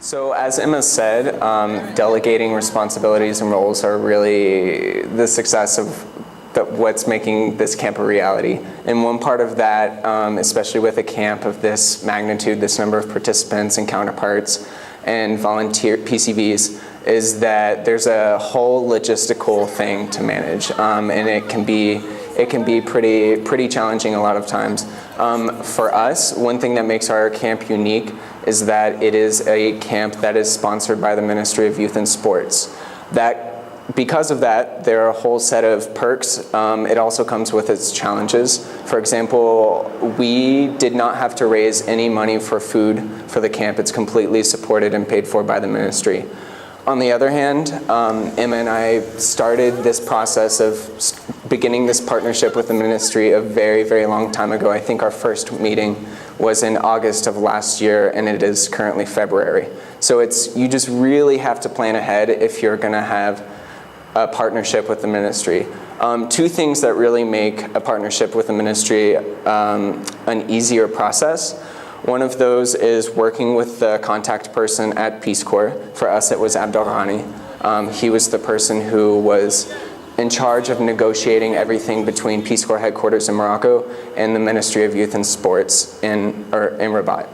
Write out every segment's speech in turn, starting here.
So as Emma said, delegating responsibilities and roles are really the success of what's making this camp a reality. And one part of that, especially with a camp of this magnitude, this number of participants and counterparts and volunteer PCVs, is that there's a whole logistical thing to manage, and it can be pretty challenging a lot of times. For us, one thing that makes our camp unique is that it is a camp that is sponsored by the Ministry of Youth and Sports. Because of that, there are a whole set of perks. It also comes with its challenges. For example, we did not have to raise any money for food for the camp. It's completely supported and paid for by the ministry. On the other hand, Emma and I started this process of beginning this partnership with the ministry a very, very long time ago. I think our first meeting was in August of last year, and it is currently February. So you just really have to plan ahead if you're going to have a partnership with the ministry. Two things that really make a partnership with the ministry an easier process. One of those is working with the contact person at Peace Corps. For us, it was Abdelrani. He was the person who was in charge of negotiating everything between Peace Corps headquarters in Morocco and the Ministry of Youth and Sports in Rabat.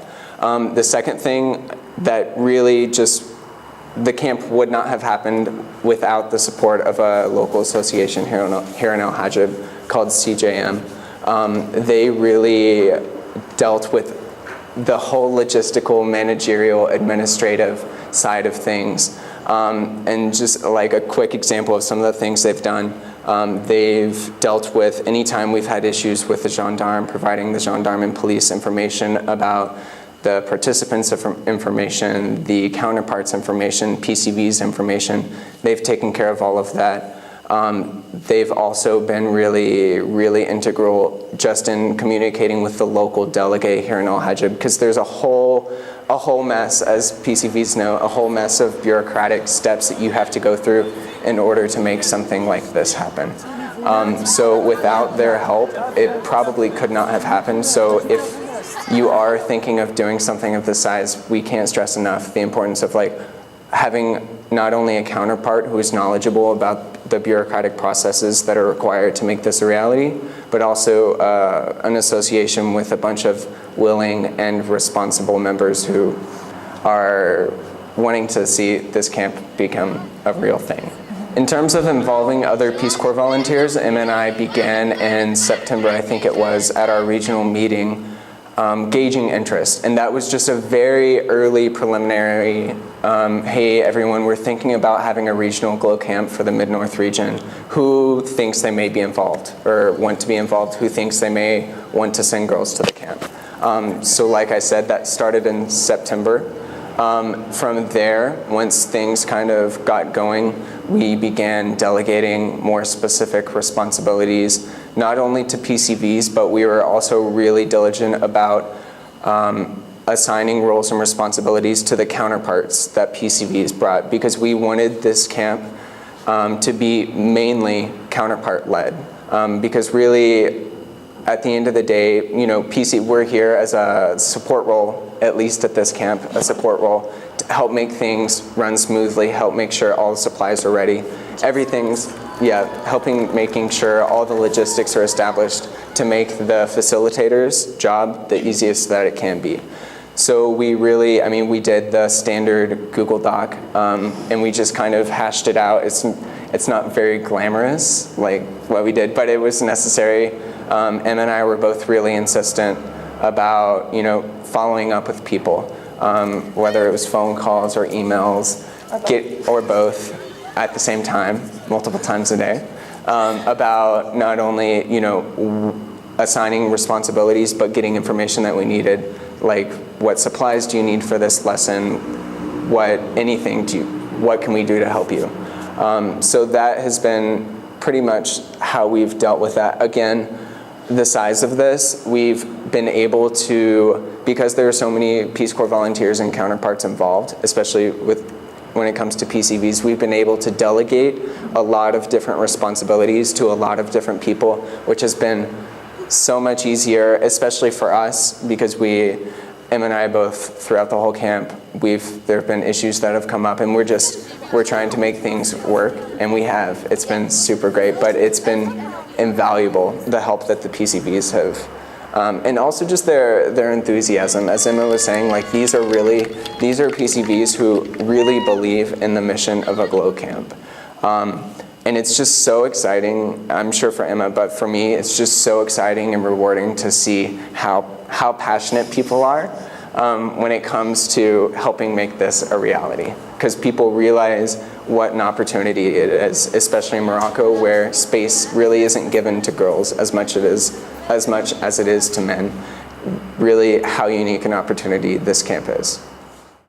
The second thing that really the camp would not have happened without the support of a local association here in El Hajib called CJM. They really dealt with the whole logistical, managerial, administrative side of things. And just like a quick example of some of the things they've done, they've dealt with anytime we've had issues with the gendarme, providing the gendarme and police information about the participants' information, the counterparts' information, PCV's information. They've taken care of all of that. They've also been really, really integral just in communicating with the local delegate here in El Hajib, because there's a whole mess, as PCVs know, a whole mess of bureaucratic steps that you have to go through in order to make something like this happen. So without their help, it probably could not have happened. So if you are thinking of doing something of this size, we can't stress enough the importance of having not only a counterpart who is knowledgeable about the bureaucratic processes that are required to make this a reality, but also an association with a bunch of willing and responsible members who are wanting to see this camp become a real thing. In terms of involving other Peace Corps volunteers, Emma and I began in September, I think it was, at our regional meeting, gauging interest. And that was just a very early preliminary, hey everyone, we're thinking about having a regional GLOW camp for the Mid-North region. Who thinks they may be involved or want to be involved? Who thinks they may want to send girls to the camp? So like I said, that started in September. From there, once things kind of got going, we began delegating more specific responsibilities, not only to PCVs, but we were also really diligent about assigning roles and responsibilities to the counterparts that PCVs brought, because we wanted this camp to be mainly counterpart-led. Because really, at the end of the day, we're here as a support role, at least at this camp, a support role to help make things run smoothly, help make sure all the supplies are ready. Making sure all the logistics are established to make the facilitator's job the easiest that it can be. So we did the standard Google Doc, and we just kind of hashed it out. It's not very glamorous, like what we did, but it was necessary. Emma and I were both really insistent about, following up with people, whether it was phone calls or emails, or both at the same time, multiple times a day, about not only, assigning responsibilities, but getting information that we needed, like what supplies do you need for this lesson, what can we do to help you? So that has been pretty much how we've dealt with that. Again, the size of this, we've been able to, because there are so many Peace Corps volunteers and counterparts involved, especially when it comes to PCVs, we've been able to delegate a lot of different responsibilities to a lot of different people, which has been so much easier, especially for us, because we Emma and I both, throughout the whole camp, there have been issues that have come up, and we're trying to make things work, and we have. It's been super great, but it's been invaluable, the help that the PCVs have. And also just their enthusiasm. As Emma was saying, like these are PCVs who really believe in the mission of a glow camp. And it's just so exciting, I'm sure for Emma, but for me, it's just so exciting and rewarding to see how passionate people are when it comes to helping make this a reality. Because people realize what an opportunity it is, especially in Morocco, where space really isn't given to girls as much as it is to men. Really, how unique an opportunity this camp is.